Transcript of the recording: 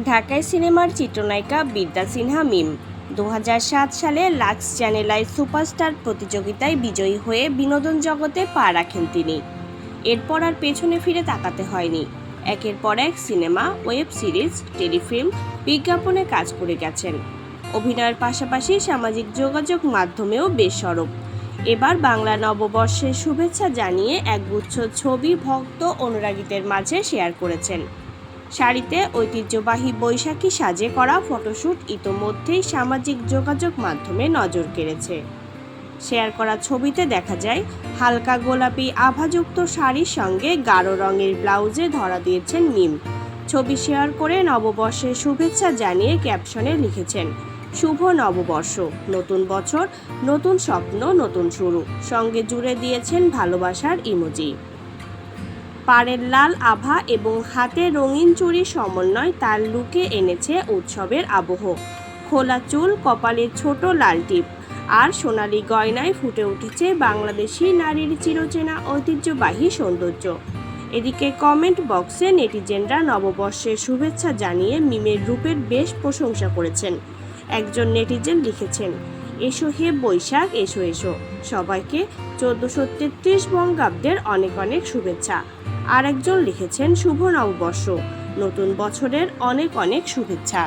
ঢাকায় সিনেমার চিত্রনায়িকা বিদ্যা সিনহা মিম 2007 সালে লাক্স চ্যানেল আই সুপারস্টার প্রতিযোগিতায় বিজয়ী হয়ে বিনোদন জগতে পা রাখেন তিনি। এরপর আর পেছনে ফিরে তাকাতে হয়নি। একের পর এক সিনেমা, ওয়েব সিরিজ, টেলিফিল্ম, বিজ্ঞাপনে কাজ করে গেছেন। অভিনয়ের পাশাপাশি সামাজিক যোগাযোগ মাধ্যমেও বেশ সরব। এবার বাংলা নববর্ষের শুভেচ্ছা জানিয়ে একগুচ্ছ ছবি ভক্ত অনুরাগীদের মাঝে শেয়ার করেছেন। শাড়িতে ঐতিহ্যবাহী বৈশাখী সাজে করা ফটোশ্যুট ইতোমধ্যেই সামাজিক যোগাযোগ মাধ্যমে নজর কেড়েছে। শেয়ার করা ছবিতে দেখা যায় হালকা গোলাপি আভাযুক্ত শাড়ির সঙ্গে গাঢ় রঙের ব্লাউজে ধরা দিয়েছেন মিম। ছবি শেয়ার করে নববর্ষের শুভেচ্ছা জানিয়ে ক্যাপশনে লিখেছেন, শুভ নববর্ষ, নতুন বছর, নতুন স্বপ্ন, নতুন শুরু। সঙ্গে জুড়ে দিয়েছেন ভালোবাসার ইমোজি। পাড়ের লাল আভা এবং হাতে রঙিন চুড়ির সমন্বয় তার লুকে এনেছে উৎসবের আবহ। খোলা চুল, কপালে ছোট লাল টিপ আর সোনালি গয়নায় ফুটে উঠেছে বাংলাদেশি নারীর চিরচেনা ঐতিহ্যবাহী সৌন্দর্য। এদিকে কমেন্ট বক্সে নেটিজেনরা নববর্ষের শুভেচ্ছা জানিয়ে মিমের রূপের বেশ প্রশংসা করেছেন। একজন নেটিজেন লিখেছেন, এসো হে বৈশাখ, এসো এসো। সবাইকে 1433 বঙ্গাব্দের অনেক অনেক শুভেচ্ছা। আর একজন লিখেছেন, শুভ নববর্ষ, নতুন বছরের অনেক অনেক শুভেচ্ছা।